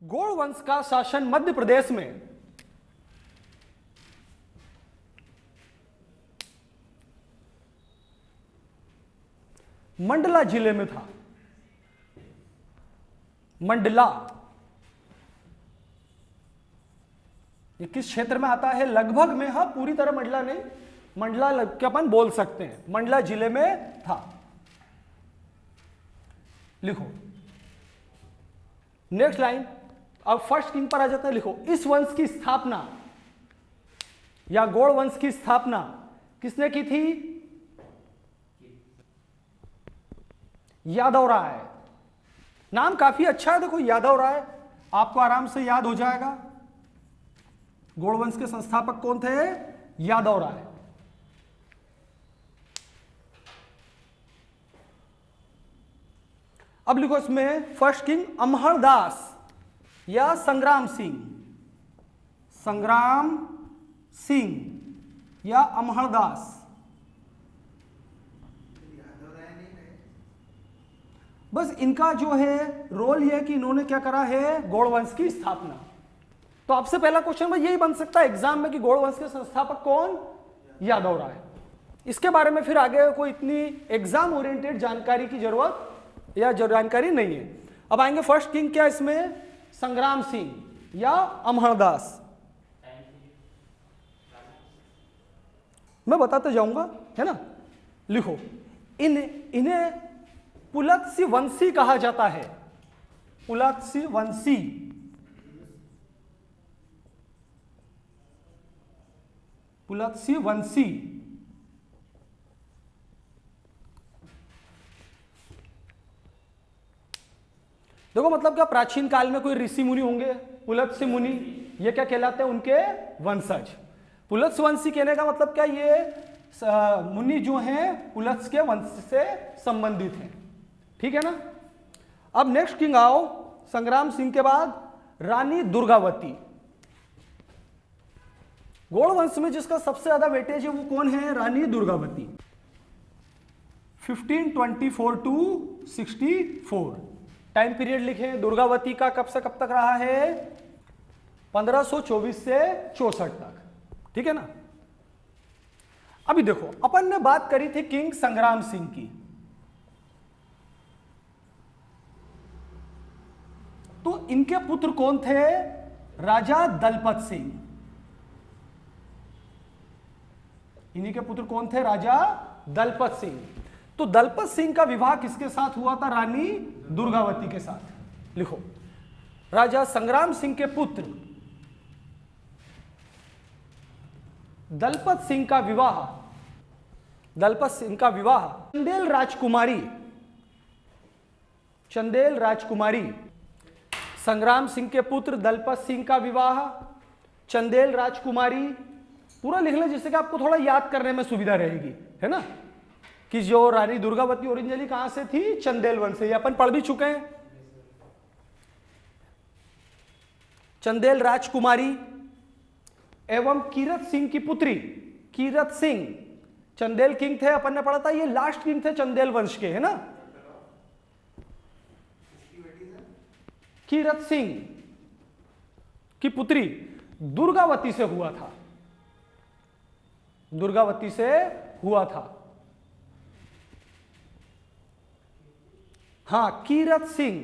गौड़ वंश का शासन मध्य प्रदेश में मंडला जिले में था। मंडला ये किस क्षेत्र में आता है? लगभग में, हाँ पूरी तरह मंडला नहीं, मंडला के अपन बोल सकते हैं, मंडला जिले में था। लिखो नेक्स्ट लाइन। अब फर्स्ट किंग पर आ जाते हैं। लिखो इस वंश की स्थापना या गौड़ वंश की स्थापना किसने की थी? यादव राय। नाम काफी अच्छा है, देखो यादव राय, आपको आराम से याद हो जाएगा। गौड़ वंश के संस्थापक कौन थे? यादव राय। अब लिखो इसमें फर्स्ट किंग अमहर दास या संग्राम सिंह। संग्राम सिंह या अमहर दास। बस इनका जो है रोल यह है कि इन्होंने क्या करा है? गौड़ वंश की स्थापना। तो आपसे पहला क्वेश्चन भाई यही बन सकता है एग्जाम में कि गौड़ वंश के संस्थापक कौन? यादव राय। इसके बारे में फिर आगे कोई इतनी एग्जाम ओरिएंटेड जानकारी की जरूरत या जानकारी नहीं है। अब आएंगे फर्स्ट किंग क्या इसमें? संग्राम सिंह या अमहर दास। मैं बताते जाऊंगा, है ना। लिखो इन्हें पुलत्स्य वंशी कहा जाता है। पुलत्स्य वंशी। पुलत्स्य वंशी। देखो मतलब क्या प्राचीन काल में कोई ऋषि मुनि होंगे, पुलत्स्य मुनि, ये क्या कहलाते हैं? उनके वंशज। पुलत्स्य वंशी कहने का मतलब क्या? ये मुनि जो हैं पुलत्स्य के वंश से संबंधित हैं, ठीक है ना। अब नेक्स्ट किंग आओ, संग्राम सिंह के बाद रानी दुर्गावती। गौड़ वंश में जिसका सबसे ज्यादा वेटेज है वो कौन है? Rani Durgavati. 1524 to 64 time period लिखें। दुर्गावती का कब से कब तक रहा है? 1524 से 64 तक, ठीक है ना। अभी देखो अपन ने बात करी थी किंग संग्राम सिंह की, तो इनके पुत्र कौन थे? राजा दलपत सिंह। इन्हीं के पुत्र कौन थे? राजा दलपत सिंह। तो दलपत सिंह का विवाह किसके साथ हुआ था? रानी दुर्गावती के साथ। लिखो राजा संग्राम सिंह के पुत्र दलपत सिंह का विवाह चंदेल राजकुमारी। चंदेल राजकुमारी। संग्राम सिंह के पुत्र दलपत सिंह का विवाह चंदेल राजकुमारी। पूरा लिख लें जिससे कि आपको थोड़ा याद करने में सुविधा रहेगी, है ना, कि जो रानी दुर्गावती ओरिजिनली कहां से थी? चंदेल वंश से। अपन पढ़ भी चुके हैं। चंदेल राजकुमारी एवं कीरत सिंह की पुत्री। कीरत सिंह चंदेल किंग थे, अपन ने पढ़ा था, ये लास्ट किंग थे चंदेल वंश के, है ना। कीरत सिंह की पुत्री दुर्गावती से हुआ था। दुर्गावती से हुआ था, हां, कीरत सिंह।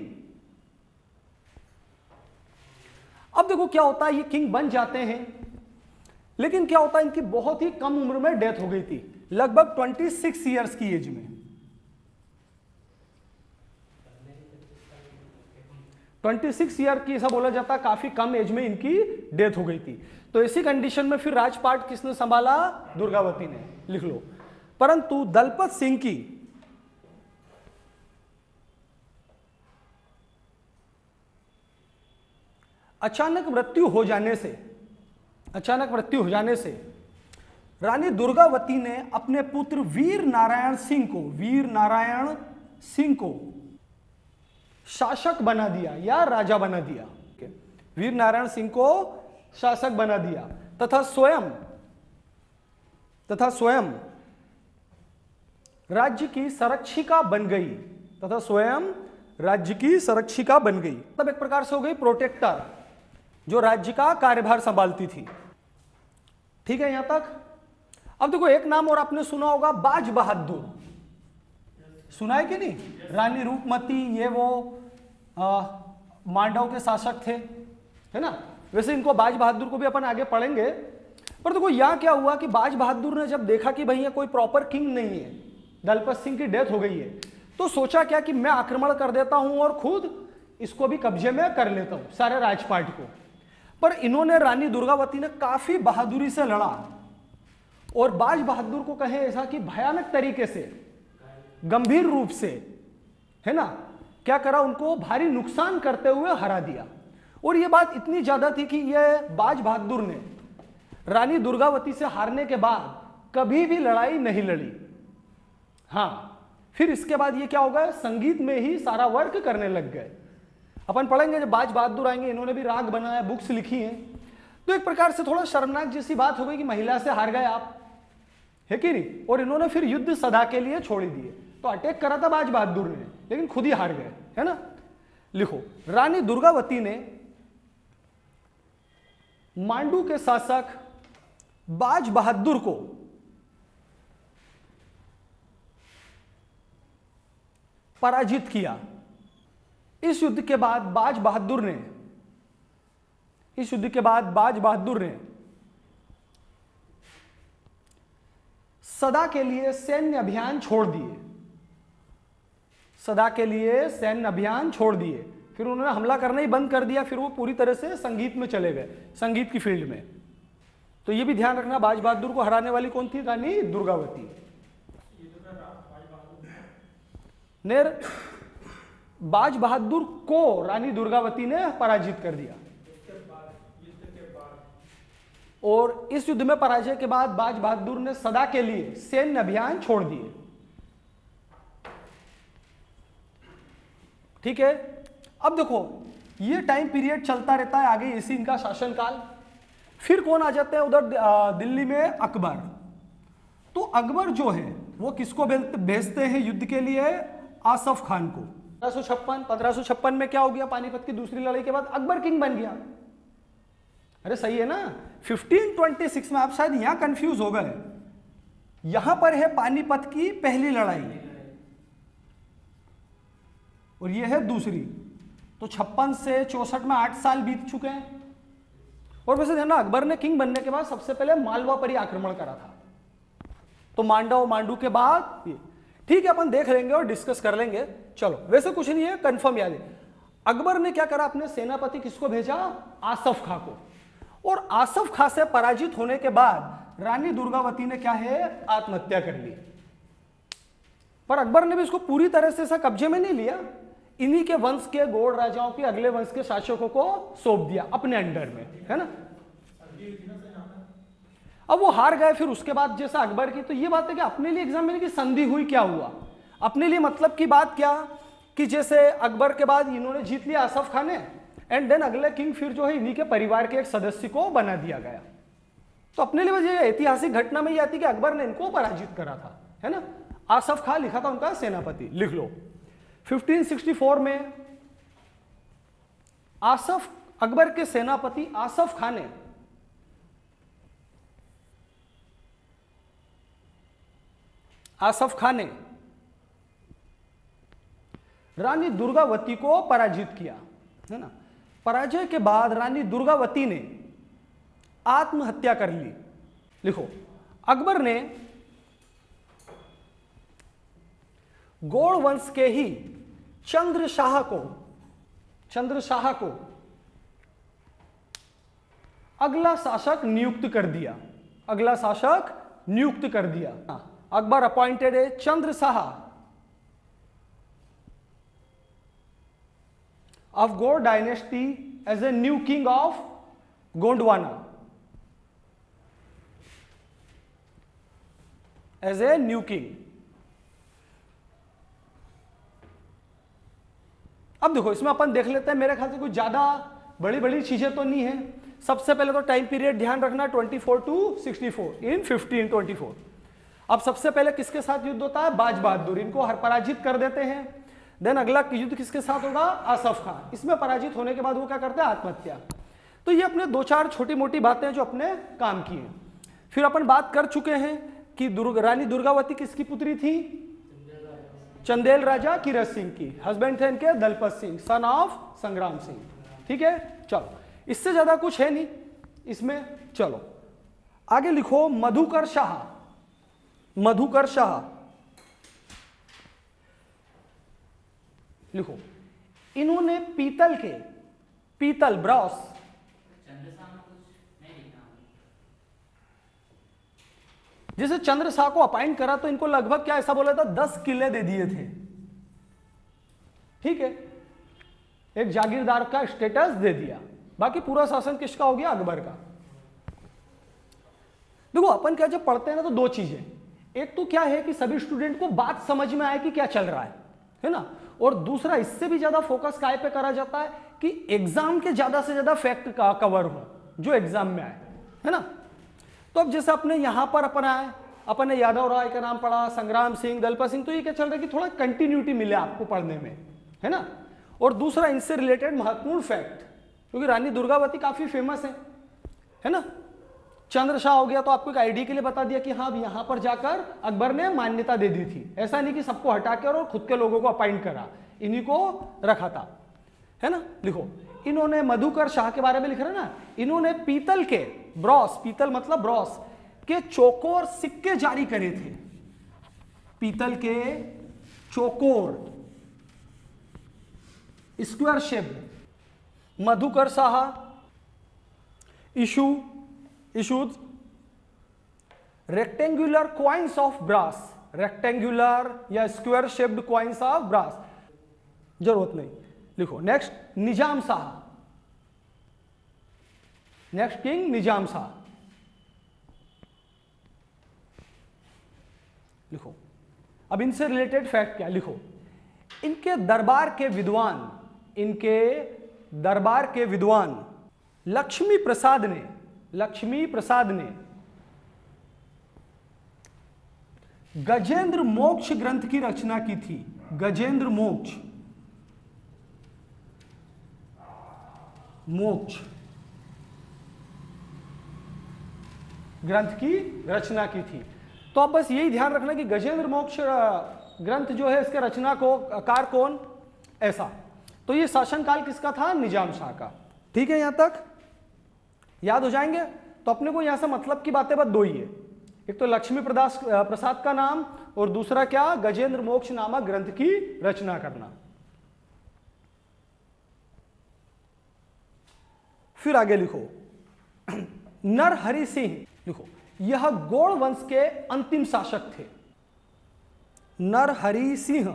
अब देखो क्या होता है, ये किंग बन जाते हैं, लेकिन क्या होता है इनकी बहुत ही कम उम्र में डेथ हो गई थी, लगभग 26 इयर्स की एज में। 26 ईयर की ऐसा बोला जाता है, काफी कम एज में इनकी डेथ हो गई थी। तो ऐसी कंडीशन में फिर राजपाट किसने संभाला? दुर्गावती ने। लिख लो। परंतु दलपत सिंह की अचानक मृत्यु हो जाने से रानी दुर्गावती ने अपने पुत्र वीर नारायण सिंह को शासक बना दिया या राजा बना दिया। वीर नारायण सिंह को शासक बना दिया तथा स्वयं राज्य की संरक्षिका बन गई। राज्य की संरक्षिका बन गई, तब एक प्रकार से हो गई प्रोटेक्टर, जो राज्य का कार्यभार संभालती थी। ठीक है यहां तक। अब देखो एक नाम और आपने सुना होगा, बाज बहादुर, सुना है कि नहीं? रानी रूपमती, ये वो मांडव के शासक थे, है ना। वैसे इनको बाज बहादुर को भी अपन आगे पढ़ेंगे, पर देखो यहां क्या हुआ कि बाज बहादुर ने जब देखा कि भैया कोई प्रॉपर किंग नहीं है, दलपत सिंह की डेथ हो गई है, तो सोचा क्या कि मैं आक्रमण कर देता हूं और खुद इसको भी कब्जे में कर लेता हूं, सारे राजपाट को। पर इन्होंने, रानी दुर्गावती ने काफी बहादुरी से लड़ा और बाज बहादुर को कहे ऐसा कि भयानक तरीके से, गंभीर रूप से, है ना, क्या करा, उनको भारी नुकसान करते हुए हरा दिया। और यह बात इतनी ज्यादा थी कि यह बाज बहादुर ने रानी दुर्गावती से हारने के बाद कभी भी लड़ाई नहीं लड़ी। हाँ, फिर इसके बाद ये क्या हो गया, संगीत में ही सारा वर्क करने लग गए। अपन पढ़ेंगे जब बाज बहादुर आएंगे, इन्होंने भी राग बनाया, बुक्स लिखी हैं। तो एक प्रकार से थोड़ा शर्मनाक जैसी बात हो गई कि महिला से हार गए आप, है कि नहीं। और इन्होंने फिर युद्ध सदा के लिए छोड़ दिए। तो अटैक करा था बाज बहादुर ने, लेकिन खुद ही हार गए, है ना। लिखो, रानी दुर्गावती ने मांडू के शासक बाज बहादुर को पराजित किया। इस युद्ध के बाद बाज बहादुर ने सदा के लिए सैन्य अभियान छोड़ दिए, फिर उन्होंने हमला करना ही बंद कर दिया। फिर वो पूरी तरह से संगीत में चले गए, संगीत की फील्ड में। तो ये भी ध्यान रखना, बाज बहादुर को हराने वाली कौन थी? रानी दुर्गावती। नेर बाज बहादुर को रानी दुर्गावती ने पराजित कर दिया। और इस युद्ध में पराजय के बाद बाज बहादुर ने सदा के लिए सैन्य अभियान छोड़ दिए। ठीक है। अब देखो ये टाइम पीरियड चलता रहता है आगे, इसी इनका शासनकाल। फिर कौन आ जाते हैं उधर दिल्ली में? अकबर। तो अकबर जो है वो किसको भेजते हैं युद्ध के लिए? आसफ खान को। 1556 में क्या हो गया? पानीपत की दूसरी लड़ाई के बाद अकबर किंग बन गया। अरे सही है ना। 1526 में, आप शायद यहां कंफ्यूज हो गए, यहां पर है पानीपत की पहली लड़ाई और यह है दूसरी। तो 56 से 64 में 8 साल बीत चुके हैं। और वैसे ध्यान, अकबर ने किंग बनने के बाद सबसे पहले मालवा पर ही आक्रमण करा था। तो मांडू के बाद ये, ठीक है, अपन देख लेंगे और डिस्कस कर लेंगे। चलो, वैसे कुछ नहीं है, कंफर्म याद है। अकबर ने क्या करा? अपने सेनापति किसको भेजा? आसफ खां को। और आसफ खां से पराजित होने के बाद रानी दुर्गावती ने क्या है? आत्महत्या कर ली। पर अकबर ने भी इसको पूरी तरह से ऐसा कब्जे में नहीं लिया, इन्हीं के वंश के गौड़ राजाओं के अगले वंश के शासकों को सौंप दिया अपने अंडर में, है ना। अब वो हार गए। फिर उसके बाद जैसा अकबर की, तो ये बात है कि अपने लिए एग्जाम में की संधि हुई, क्या हुआ अपने लिए, मतलब की बात क्या कि जैसे अकबर के बाद इन्होंने जीत लिया आसफ खान ने, एंड देन अगले किंग फिर जो है इन्हीं के परिवार के एक सदस्य को बना दिया गया। तो अपने लिए ये ऐतिहासिक घटना में ये आती कि अकबर ने इनको पराजित करा था, है ना। आसफ खान लिखा था उनका सेनापति, लिख लो। 1564 में अकबर के सेनापति आसफ खान ने रानी दुर्गावती को पराजित किया, है ना। पराजय के बाद रानी दुर्गावती ने आत्महत्या कर ली। लिखो, अकबर ने गौड़ वंश के ही चंद्रशाह को अगला शासक नियुक्त कर दिया। Akbar appointed a Chandrashah of Gaur dynasty as a new king of Gondwana, as a new king। अब देखो इसमें अपन देख लेते हैं, मेरे ख्याल से कुछ ज्यादा बड़ी चीजें तो नहीं है। सबसे पहले तो टाइम पीरियड ध्यान रखना, 24 to 64 इन 1524। अब सबसे पहले किसके साथ युद्ध होता है? बाज बहादुर, इनको हर पराजित कर देते हैं। देन अगला युद्ध किसके साथ होगा? आसफ खान। इसमें पराजित होने के बाद वो क्या करते हैं? आत्महत्या। तो ये अपने दो चार छोटी मोटी बातें जो अपने काम की हैं। फिर अपन बात कर चुके हैं कि रानी दुर्गावती किसकी पुत्री थी? चंदेल राजा कीरत सिंह की। हस्बैंड थे इनके दलपत सिंह, सन ऑफ संग्राम सिंह। ठीक है, चलो इससे ज्यादा कुछ है नहीं इसमें। चलो आगे लिखो मधुकर शाह। मधुकर शाह लिखो। इन्होंने पीतल ब्रॉस, जैसे चंद्र शाह को अपॉइंट करा तो इनको लगभग क्या ऐसा बोला था? 10 किले दे दिए थे। ठीक है, एक जागीरदार का स्टेटस दे दिया। बाकी पूरा शासन किसका हो गया? अकबर का। देखो अपन क्या जब पढ़ते हैं ना तो दो चीजें, एक तो क्या है कि सभी स्टूडेंट को बात समझ में आए कि क्या चल रहा है ना, और दूसरा इससे भी ज्यादा फोकस काय पे करा जाता है कि एग्जाम के ज्यादा से ज्यादा फैक्ट का कवर हो जो एग्जाम में आए, है ना। तो अब जैसे अपने यहां पर अपन ने यादव राय का नाम पढ़ा, संग्राम सिंह, दलपत सिंह, तो ये क्या चल रहा है कि थोड़ा कंटिन्यूटी मिले आपको पढ़ने में, है ना। और दूसरा इनसे रिलेटेड महत्वपूर्ण फैक्ट, क्योंकि रानी दुर्गावती काफी फेमस है ना। चंद्र शाह हो गया तो आपको एक आईडी के लिए बता दिया कि हाँ यहां पर जाकर अकबर ने मान्यता दे दी थी। ऐसा नहीं कि सबको हटा कर और खुद के लोगों को अपॉइंट करा, इन्हीं को रखा था, है ना। लिखो इन्होंने मधुकर शाह के बारे में लिख रहे हैं ना, इन्होंने पीतल के ब्रॉस, पीतल मतलब ब्रॉस के चौकोर सिक्के जारी करे थे। पीतल के चौकोर square shape. Madhukar Shah issued rectangular coins of brass, rectangular या square shaped coins of brass, जरूरत नहीं। लिखो next Nizam Shah, next king Nizam Shah. लिखो अब इनसे रिलेटेड फैक्ट क्या, लिखो इनके दरबार के विद्वान लक्ष्मी प्रसाद ने गजेंद्र मोक्ष ग्रंथ की रचना की थी। गजेंद्र मोक्ष ग्रंथ की रचना की थी। तो अब बस यही ध्यान रखना कि गजेंद्र मोक्ष ग्रंथ जो है इसके रचना को कार कौन, ऐसा। तो ये शासनकाल किसका था? निजाम शाह का। ठीक है, यहां तक याद हो जाएंगे। तो अपने को यहां से मतलब की बातें बस दो ही है, एक तो लक्ष्मी प्रसाद का नाम और दूसरा क्या, गजेंद्र मोक्ष नामक ग्रंथ की रचना करना। फिर आगे लिखो नरहरि सिंह। लिखो यह गौड़ वंश के अंतिम शासक थे। नरहरि सिंह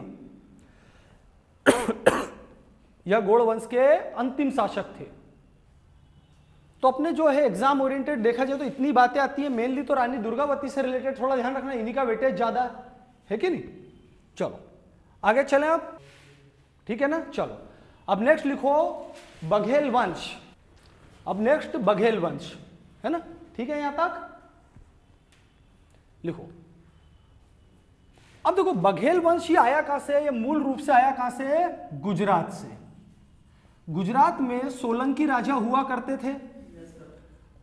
यह गौड़ वंश के अंतिम शासक थे। तो अपने जो है एग्जाम ओरिएंटेड देखा जाए तो इतनी बातें आती है, मेनली तो रानी दुर्गावती से रिलेटेड थोड़ा ध्यान रखना, इन्हीं का वेटेज ज्यादा है कि नहीं। चलो आगे चलें अब, ठीक है ना। चलो अब नेक्स्ट लिखो बघेल वंश। अब नेक्स्ट बघेल वंश, है ना, ठीक है, यहां तक लिखो। अब देखो बघेल वंश ये आया कहां से, ये मूल रूप से आया कहां से, गुजरात से। गुजरात में सोलंकी राजा हुआ करते थे,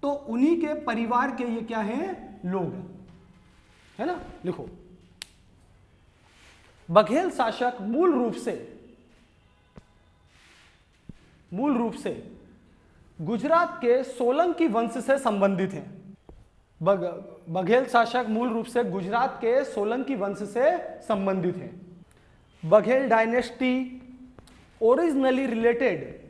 तो उन्हीं के परिवार के ये क्या है, लोग हैं, है ना। लिखो बघेल शासक मूल रूप से गुजरात के सोलंकी वंश से संबंधित हैं। बघेल शासक मूल रूप से गुजरात के सोलंकी वंश से संबंधित हैं। Baghel dynasty originally related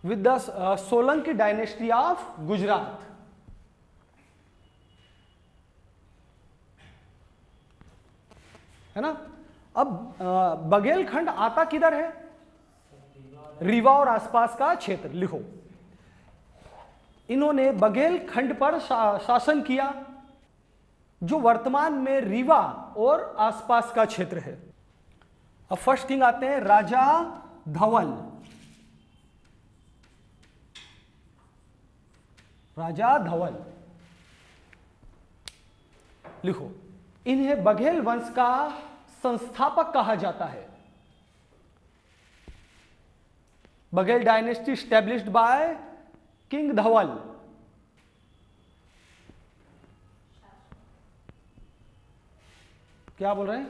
with the Solanki dynasty of Gujarat। है ना। अब बघेलखंड आता किधर है, रीवा और आसपास का क्षेत्र। लिखो इन्होंने बघेलखंड पर शासन किया, जो वर्तमान में रीवा और आसपास का क्षेत्र है। अब फर्स्ट किंग आते हैं राजा धवल। राजा धवल, लिखो इन्हें बघेल वंश का संस्थापक कहा जाता है? Baghel dynasty established by king Dhaval. क्या बोल रहे हैं?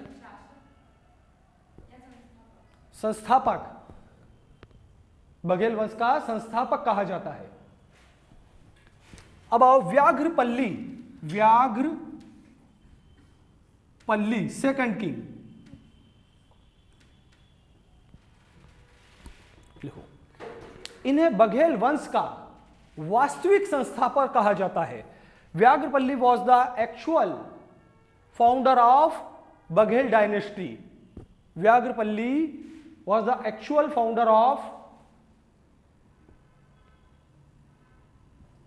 संस्थापक। बघेल वंश का संस्थापक कहा जाता है। अब आओ व्याघ्रपल्ली। व्याघ्रपल्ली सेकंड किंग लिखो। इन्हें बघेल वंश का वास्तविक संस्थापक कहा जाता है। Vyaghrapalli was the actual founder of Baghel dynasty. Vyaghrapalli was the actual founder of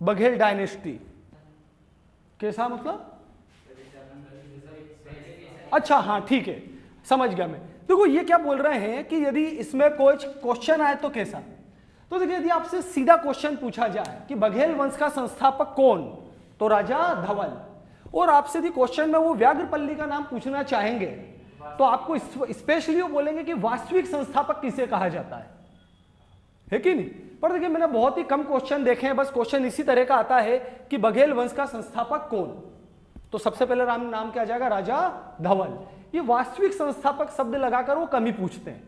Baghel dynasty. कैसा मतलब? अच्छा हाँ ठीक है, समझ गया मैं। देखो ये क्या बोल रहे हैं कि यदि इसमें कोई क्वेश्चन आए तो कैसा? तो देखिए यदि आपसे सीधा क्वेश्चन पूछा जाए कि बघेल वंश का संस्थापक कौन, तो राजा धवल। और आपसे यदि क्वेश्चन में वो व्याघ्रपल्ली का नाम पूछना चाहेंगे तो आपको स्पेशली वो बोलेंगे कि वास्तविक संस्थापक किसे कहा जाता है कि नहीं? पर देखिए मैंने बहुत ही कम क्वेश्चन देखे हैं, बस क्वेश्चन इसी तरह का आता है कि बघेल वंश का संस्थापक कौन, तो सबसे पहले नाम क्या आ जाएगा? राजा धवल। ये वास्तविक संस्थापक शब्द लगाकर वो कम ही पूछते हैं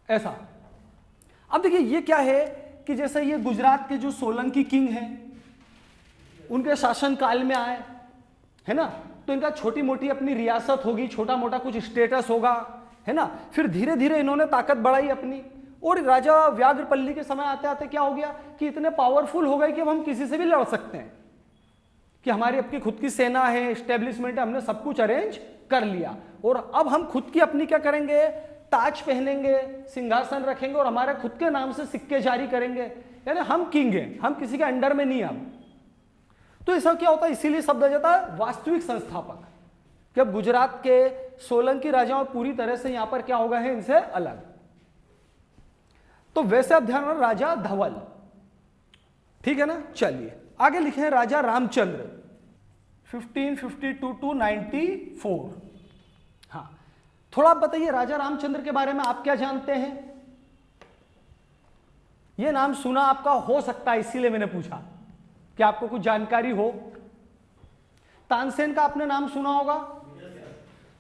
ऐसा। अब देखिए ये क्या है कि जैसे ये गुजरात के जो सोलंकी किंग हैं उनके शासन काल में आए है ना, तो इनका छोटी मोटी अपनी रियासत होगी, छोटा मोटा कुछ स्टेटस होगा है ना। फिर धीरे धीरे इन्होंने ताकत बढ़ाई अपनी, और राजा व्याघ्रपल्ली के समय आते आते क्या हो गया कि इतने पावरफुल हो गए कि अब हम किसी से भी लड़ सकते हैं, कि हमारी अपनी खुद की सेना है, एस्टेब्लिशमेंट है, हमने सब कुछ अरेंज कर लिया, और अब हम खुद की अपनी क्या करेंगे? ताज पहनेंगे, सिंहासन रखेंगे और हमारे खुद के नाम से सिक्के जारी करेंगे, यानी हम किंग हैं, हम किसी के अंडर में नहीं। अब तो ऐसा क्या होता है, इसीलिए शब्द आ जाता है वास्तविक संस्थापक। कि अब गुजरात के सोलंकी राजाओं पूरी तरह से यहां पर क्या हो गए हैं इनसे अलग। तो वैसे अब ध्यान रखना राजा धवल, ठीक है ना। चलिए आगे लिखे हैं राजा रामचंद्र 1552 to 94। हाँ थोड़ा आप बताइए राजा रामचंद्र के बारे में आप क्या जानते हैं? यह नाम सुना आपका हो सकता है, इसीलिए मैंने पूछा कि आपको कुछ जानकारी हो। तानसेन का आपने नाम सुना होगा।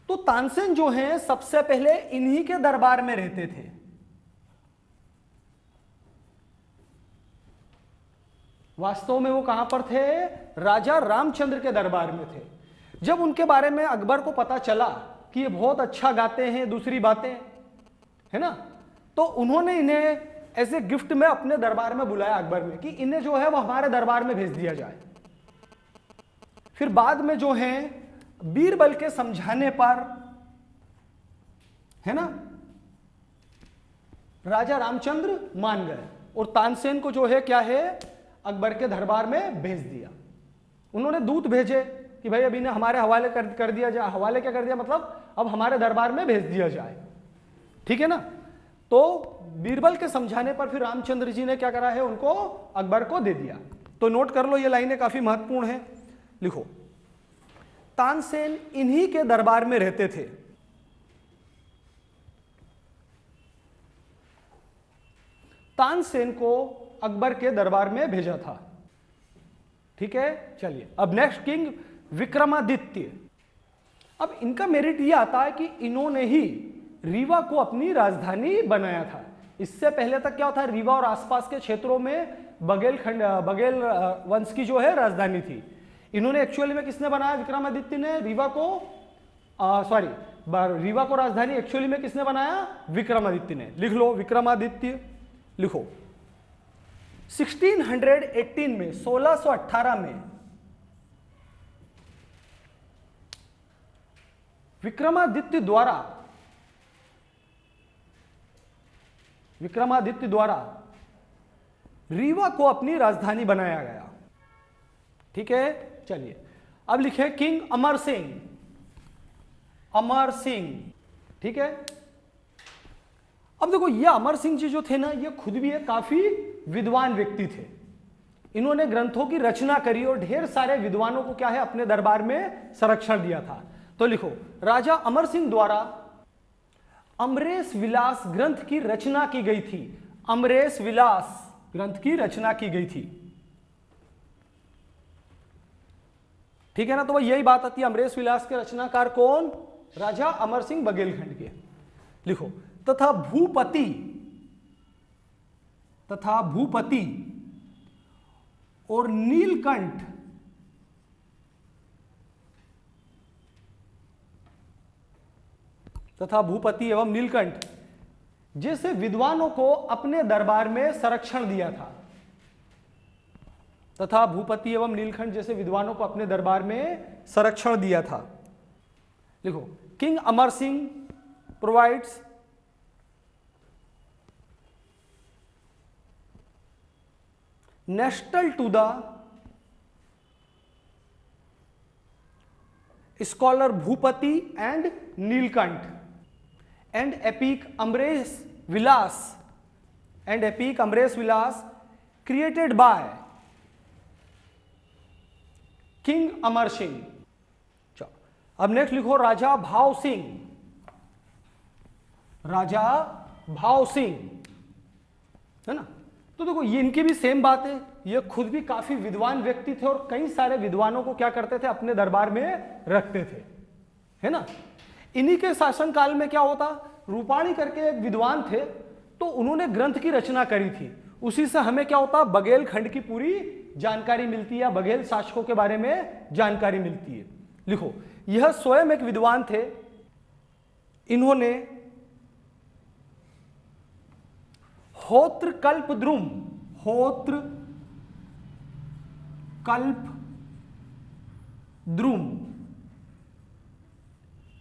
तो तानसेन जो हैं सबसे पहले इन्हीं के दरबार में रहते थे। वास्तव में वो कहां पर थे? राजा रामचंद्र के दरबार में थे। जब उनके बारे में अकबर को पता चला कि ये बहुत अच्छा गाते हैं, दूसरी बातें है ना, तो उन्होंने इन्हें ऐसे गिफ्ट में अपने दरबार में बुलाया अकबर में कि इन्हें जो है वो हमारे दरबार में भेज दिया जाए। फिर बाद में जो है बीरबल के समझाने पर है ना राजा रामचंद्र मान गए और तानसेन को जो है क्या है अकबर के दरबार में भेज दिया। उन्होंने दूत भेजे कि भाई अब इन्हें हमारे हवाले कर दिया जाए। हवाले क्या कर दिया? मतलब अब हमारे दरबार में भेज दिया जाए, ठीक है ना। तो बीरबल के समझाने पर फिर रामचंद्र जी ने क्या करा है, उनको अकबर को दे दिया। तो नोट कर लो, ये लाइनें काफी महत्वपूर्ण हैं। लिखो, तानसेन इन्हीं के दरबार में रहते थे। तानसेन को अकबर के दरबार में भेजा था, ठीक है। चलिए अब नेक्स्ट किंग विक्रमादित्य। अब इनका मेरिट यह आता है कि इन्होंने ही रीवा को अपनी राजधानी बनाया था। इससे पहले तक क्या होता है, रीवा और आसपास के क्षेत्रों में बघेल वंश की जो है राजधानी थी। इन्होंने एक्चुअली में किसने बनाया? विक्रमादित्य ने रीवा को राजधानी एक्चुअली में किसने बनाया? विक्रमादित्य ने। लिख लो विक्रमादित्य, लिखो 1618 में 1618 में विक्रमादित्य द्वारा रीवा को अपनी राजधानी बनाया गया, ठीक है। चलिए अब लिखे किंग अमर सिंह, ठीक है। अब देखो ये अमर सिंह जी जो थे ना, ये खुद भी एक काफी विद्वान व्यक्ति थे। इन्होंने ग्रंथों की रचना करी और ढेर सारे विद्वानों को क्या है अपने दरबार में संरक्षण दिया था। तो लिखो, राजा अमर सिंह द्वारा अमरेश विलास ग्रंथ की रचना की गई थी। अमरेश विलास ग्रंथ की रचना की गई थी। ठीक है ना, तो यही बात आती है, अमरेश विलास के रचनाकार कौन? राजा अमर सिंह बघेलखंड के। लिखो, तथा भूपति और नीलकंठ एवं नीलकंठ जैसे विद्वानों को अपने दरबार में संरक्षण दिया था। तथा भूपति एवं नीलकंठ जैसे विद्वानों को अपने दरबार में संरक्षण दिया था। लिखो, king Amar Singh provides nestle to the scholar Bhupati and Neelkanth and epic Amresh Vilas created by King Amar Singh। चलो, अब नेक्स्ट लिखो, राजा भाव सिंह, है ना। तो देखो, ये इनकी भी सेम बात है, ये खुद भी काफी विद्वान व्यक्ति थे और कई सारे विद्वानों को क्या करते थे? अपने दरबार में रखते थे, है ना। इन्हीं के शासनकाल में क्या होता, रूपाणी करके एक विद्वान थे, तो उन्होंने ग्रंथ की रचना करी थी। उसी से हमें क्या होता, बघेलखंड की पूरी जानकारी मिलती है, या बघेल शासकों के बारे में जानकारी मिलती है। लिखो, यह स्वयं एक विद्वान थे। इन्होंने होत्र कल्पद्रुम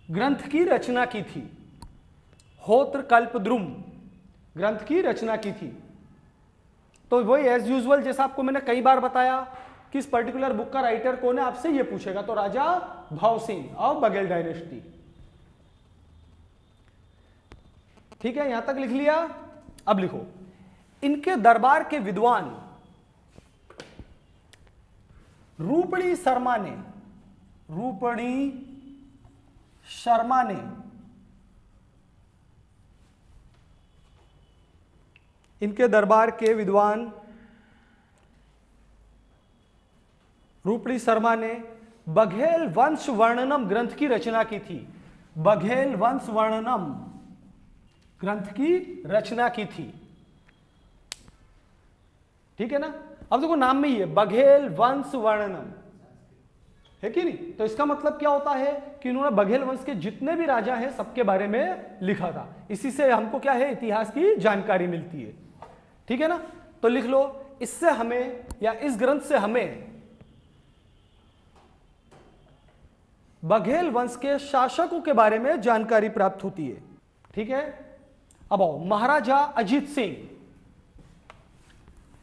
ग्रंथ की रचना की थी। होत्र कल्पद्रुम ग्रंथ की रचना की थी। तो वही एज यूजुअल, जैसा आपको मैंने कई बार बताया, किस पर्टिकुलर बुक का राइटर कौन है, आपसे ये पूछेगा, तो राजा भाव सिंह ऑफ बघेल डायनेस्टी। ठीक है, यहां तक लिख लिया। अब लिखो, इनके दरबार के विद्वान रूपणी शर्मा ने इनके दरबार के विद्वान रूपणी शर्मा ने बघेल वंश वर्णनम ग्रंथ की रचना की थी। बघेल वंश वर्णनम ग्रंथ की रचना की थी। ठीक है ना। अब देखो, नाम में ही है बघेल वंश वर्णनम, है कि नहीं। तो इसका मतलब क्या होता है कि इन्होंने बघेल वंश के जितने भी राजा हैं सबके बारे में लिखा था। इसी से हमको क्या है, इतिहास की जानकारी मिलती है। ठीक है ना। तो लिख लो, इससे हमें, या इस ग्रंथ से हमें बघेल वंश के शासकों के बारे में जानकारी प्राप्त होती है। ठीक है। अब आओ, महाराजा अजीत सिंह।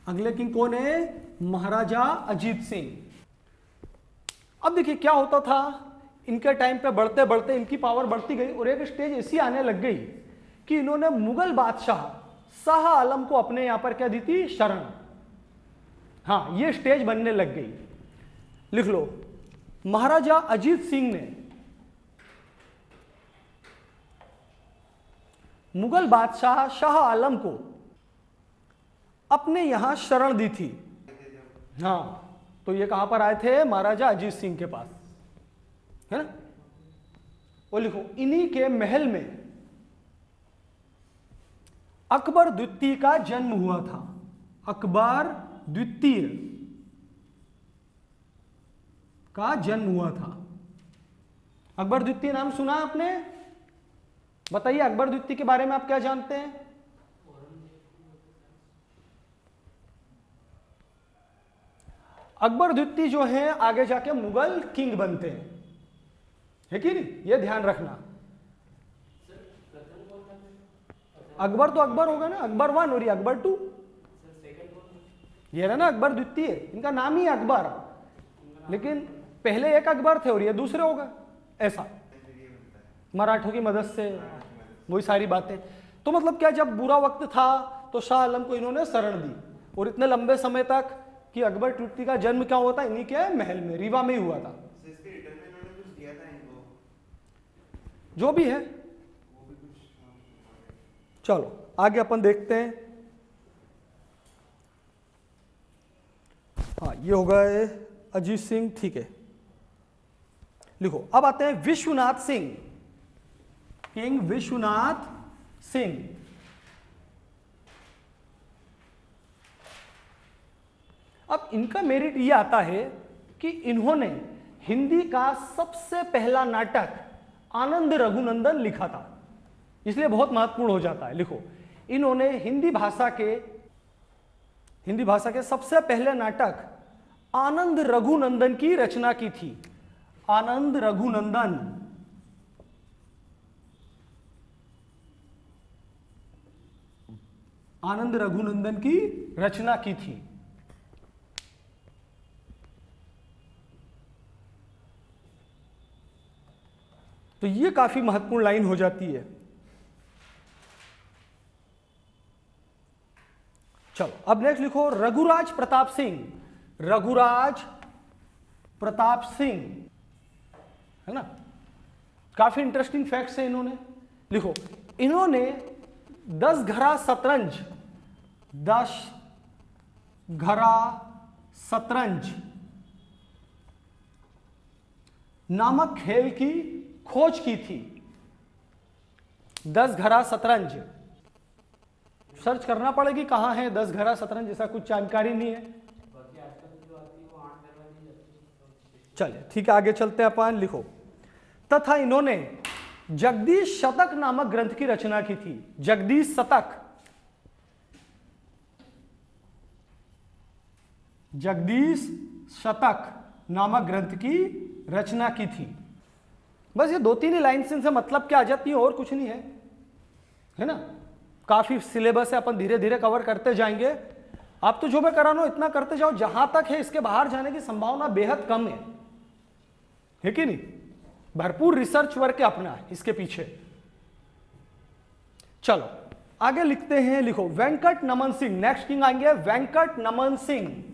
अगले किंग कौन है? महाराजा अजीत सिंह। अब देखिए क्या होता था, इनके टाइम पे बढ़ते बढ़ते इनकी पावर बढ़ती गई और एक स्टेज ऐसी आने लग गई कि इन्होंने मुगल बादशाह शाह आलम को अपने यहां पर क्या दी थी? शरण। हाँ, ये स्टेज बनने लग गई। लिख लो, महाराजा अजीत सिंह ने मुगल बादशाह शाह आलम को अपने यहां शरण दी थी। हाँ, तो ये कहां पर आए थे? महाराजा अजीत सिंह के पास, है ना। वो लिखो, इन्हीं के महल में अकबर द्वितीय का जन्म हुआ था। अकबर द्वितीय का जन्म हुआ था। अकबर द्वितीय नाम सुना आपने? बताइए, अकबर द्वितीय के बारे में आप क्या जानते हैं? अकबर द्वितीय जो है आगे जाके मुगल किंग बनते हैं, है कि नहीं? ये ध्यान रखना। अकबर तो अकबर होगा ना, अकबर 1 और ये अकबर 2। ये ना अकबर द्वितीय, इनका नाम ही अकबर, लेकिन पहले एक अकबर थे और ये दूसरे हो गए, ऐसा मराठों की मदद से, वही सारी बातें। तो मतलब क्या, जब बुरा वक्त था तो शाह आलम को इन्होंने शरण दी, और इतने लंबे समय तक कि अकबर द्वितीय का जन्म क्या हुआ था? इन्हीं के महल में, रीवा में ही हुआ था। जो भी है। चलो आगे अपन देखते हैं। हाँ ये होगा अजीत सिंह, ठीक है। लिखो, अब आते हैं विश्वनाथ सिंह, किंग विश्वनाथ सिंह। अब इनका मेरिट ये आता है कि इन्होंने हिंदी का सबसे पहला नाटक आनंद रघुनंदन लिखा था, इसलिए बहुत महत्वपूर्ण हो जाता है। लिखो, इन्होंने हिंदी भाषा के सबसे पहले नाटक आनंद रघुनंदन की रचना की थी। आनंद रघुनंदन, आनंद रघुनंदन की रचना की थी। तो ये काफी महत्वपूर्ण लाइन हो जाती है। चलो अब नेक्स्ट लिखो, रघुराज प्रताप सिंह। रघुराज प्रताप सिंह, है ना, काफी इंटरेस्टिंग फैक्ट्स है इन्होंने। लिखो, इन्होंने 10 घरा शतरंज, 10 घरा शतरंज नामक खेल की खोज की थी। 10 घरा शतरंज, सर्च करना पड़ेगी कहां है 10 घरा शतरंज, ऐसा कुछ जानकारी नहीं है। चलिए ठीक है, आगे चलते हैं अपन। लिखो, तथा इन्होंने जगदीश शतक नामक ग्रंथ की रचना की थी। जगदीश शतक, जगदीश शतक नामक ग्रंथ की रचना की थी। बस ये 2-3 ही लाइन से इनसे मतलब क्या आ जाती है, और कुछ नहीं है ना। काफी सिलेबस है, अपन धीरे धीरे कवर करते जाएंगे। आप तो जो मैं करा रहा हूं इतना करते जाओ, जहां तक है इसके बाहर जाने की संभावना बेहद कम है कि नहीं। भरपूर रिसर्च वर्क है अपना इसके पीछे। चलो आगे लिखते हैं। लिखो, वेंकट नमन सिंह, नेक्स्ट किंग आएंगे वेंकट नमन सिंह।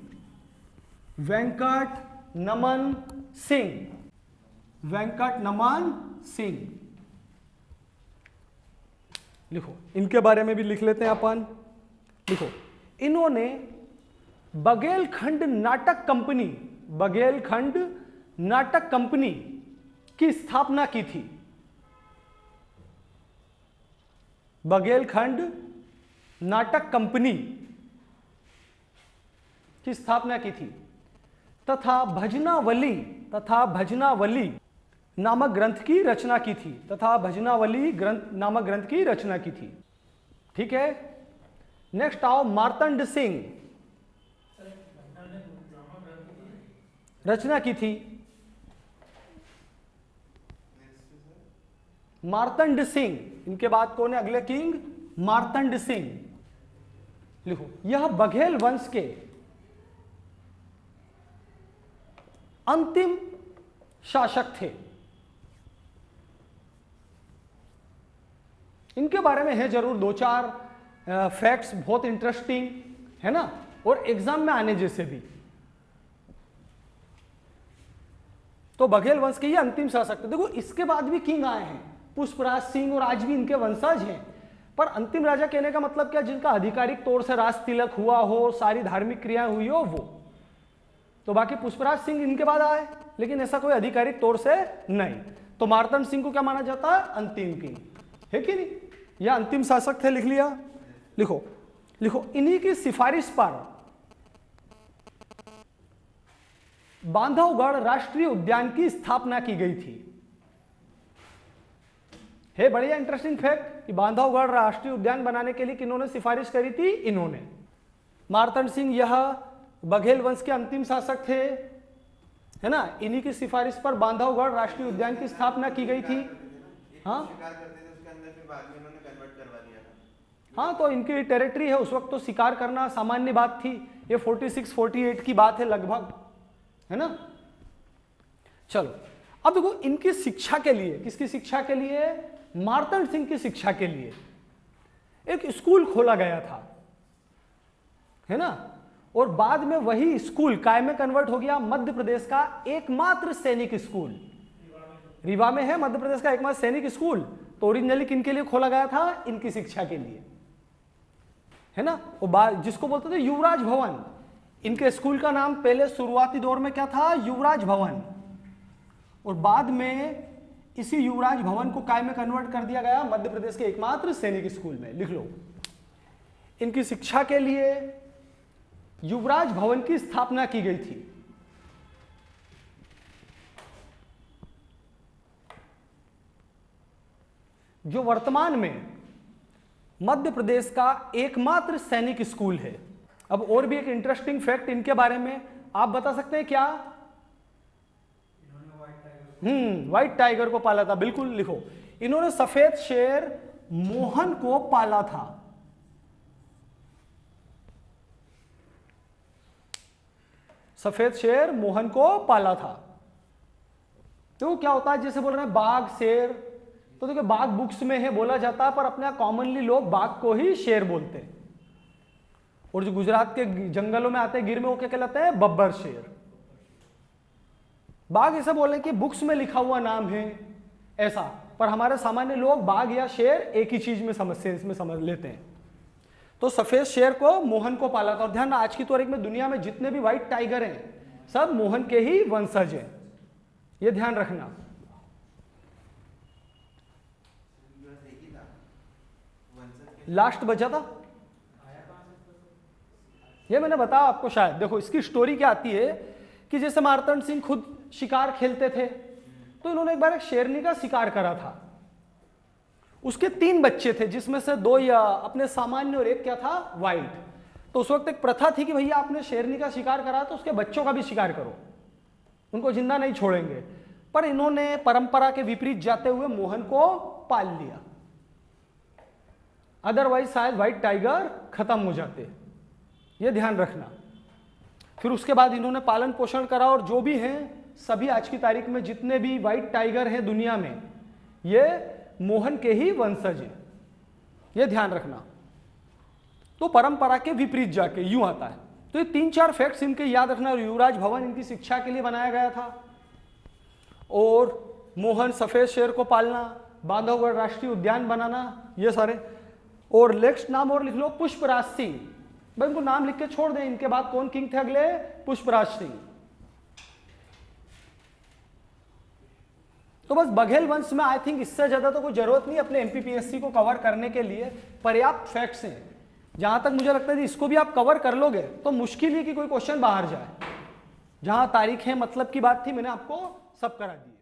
वेंकट नमन सिंह, वेंकट नमन सिंह। लिखो, इनके बारे में भी लिख लेते हैं अपन। लिखो, इन्होंने बघेलखंड नाटक कंपनी, बघेलखंड नाटक कंपनी की स्थापना की थी। बघेलखंड नाटक कंपनी की स्थापना की थी, तथा भजनावली नामक ग्रंथ की रचना की थी। तथा भजनावली नामक ग्रंथ की रचना की थी। ठीक है, नेक्स्ट आओ, मार्तंड सिंह, रचना की थी। मार्तंड सिंह, इनके बाद कौन है अगले किंग? मार्तंड सिंह। लिखो, यह बघेल वंश के अंतिम शासक थे। इनके बारे में है जरूर 2-4 फैक्ट्स, बहुत इंटरेस्टिंग है ना, और एग्जाम में आने जैसे भी। तो बघेल वंश के ये अंतिम शासक थे। देखो, इसके बाद भी किंग आए हैं, पुष्पराज सिंह, और आज भी इनके वंशज हैं। पर अंतिम राजा कहने का मतलब क्या? जिनका आधिकारिक तौर से राज तिलक हुआ हो, सारी धार्मिक क्रियाएं हुई हो, वो। तो बाकी पुष्पराज सिंह इनके बाद आए, लेकिन ऐसा कोई आधिकारिक तौर से नहीं। तो मार्तंड सिंह को क्या माना जाता है? अंतिम किंग, है कि नहीं? यह अंतिम शासक थे, लिख लिया। लिखो, इन्हीं की सिफारिश पर बांधवगढ़ राष्ट्रीय उद्यान की स्थापना की गई थी। है बढ़िया इंटरेस्टिंग फैक्ट कि बांधवगढ़ राष्ट्रीय उद्यान बनाने के लिए किन्होंने सिफारिश करी थी? इन्होंने। मार्तंड सिंह यह बघेल वंश के अंतिम शासक थे, है ना। इन्हीं की सिफारिश पर बांधवगढ़ राष्ट्रीय उद्यान की स्थापना की गई थी। हाँ, तो इनकी टेरिटरी है, उस वक्त तो शिकार करना सामान्य बात थी। ये 46-48 की बात है लगभग, है ना। चलो अब देखो, इनकी शिक्षा के लिए, किसकी शिक्षा के लिए? मार्तंड सिंह की शिक्षा के लिए एक स्कूल खोला गया था, है ना। और बाद में वही स्कूल काय में कन्वर्ट हो गया? मध्य प्रदेश का एकमात्र सैनिक स्कूल, रीवा में है मध्य प्रदेश का एकमात्र सैनिक स्कूल। तो ओरिजिनली किन के लिए खोला गया था? इनकी शिक्षा के लिए, है ना। वो जिसको बोलते थे युवराज भवन, इनके स्कूल का नाम पहले शुरुआती दौर में क्या था? युवराज भवन। और बाद में इसी युवराज भवन को काय में कन्वर्ट कर दिया गया? मध्य प्रदेश के एकमात्र सैनिक स्कूल में। लिख लो, इनकी शिक्षा के लिए युवराज भवन की स्थापना की गई थी। जो वर्तमान में मध्य प्रदेश का एकमात्र सैनिक स्कूल है। अब और भी एक इंटरेस्टिंग फैक्ट इनके बारे में आप बता सकते हैं क्या? व्हाइट टाइगर को पाला था, बिल्कुल लिखो। इन्होंने सफेद शेर मोहन को पाला था। सफेद शेर मोहन को पाला था। तो क्या होता है, जैसे बोल रहे हैं बाघ शेर, तो देखिए बाघ बुक्स में है बोला जाता है, पर अपने कॉमनली लोग बाघ को ही शेर बोलते हैं। और जो गुजरात के जंगलों में आते हैं गिर में, वो क्या कहलाते हैं? बब्बर शेर। बाघ ऐसा बोले कि बुक्स में लिखा हुआ नाम है ऐसा, पर हमारे सामान्य लोग बाघ या शेर एक ही चीज में समझ लेते हैं। तो सफेद शेर को मोहन को पाला था। और ध्यान, आज की तारीख में दुनिया में जितने भी व्हाइट टाइगर हैं सब मोहन के ही वंशज हैं, ये ध्यान रखना। लास्ट बचा था, ये मैंने बताया आपको शायद। देखो इसकी स्टोरी क्या आती है कि जैसे मार्तंड सिंह खुद शिकार खेलते थे, तो इन्होंने एक बार एक शेरनी का शिकार करा था। उसके 3 बच्चे थे, जिसमें से 2 या अपने सामान्य और एक क्या था? वाइल्ड। तो उस वक्त एक प्रथा थी कि भैया आपने शेरनी का शिकार करा तो उसके बच्चों का भी शिकार करो, उनको जिंदा नहीं छोड़ेंगे। पर इन्होंने परंपरा के विपरीत जाते हुए मोहन को पाल लिया, अदरवाइज शायद व्हाइट टाइगर खत्म हो जाते, ये ध्यान रखना। फिर उसके बाद इन्होंने पालन पोषण करा, और जो भी हैं सभी आज की तारीख में जितने भी व्हाइट टाइगर हैं दुनिया में, ये मोहन के ही वंशज हैं, ये ध्यान रखना। तो परंपरा के विपरीत जाके यूं आता है। तो ये 3-4 फैक्ट्स इनके याद रखना। युवराज भवन इनकी शिक्षा के लिए बनाया गया था, और मोहन सफेद शेर को पालना, बांधवगढ़ राष्ट्रीय उद्यान बनाना, ये सारे। और नेक्स्ट नाम और लिख लो, पुष्पराज सिंह। भाई इनको नाम लिख के छोड़ दें, इनके बाद कौन किंग थे अगले? पुष्पराज सिंह। तो बस बघेल वंश में आई थिंक इससे ज्यादा तो कोई जरूरत नहीं, अपने एमपीपीएससी को कवर करने के लिए पर्याप्त फैक्ट्स हैं। जहां तक मुझे लगता है इसको भी आप कवर कर लोगे तो मुश्किल ही कि कोई क्वेश्चन बाहर जाए। जहां तारीखें मतलब की बात थी मैंने आपको सब करा दी।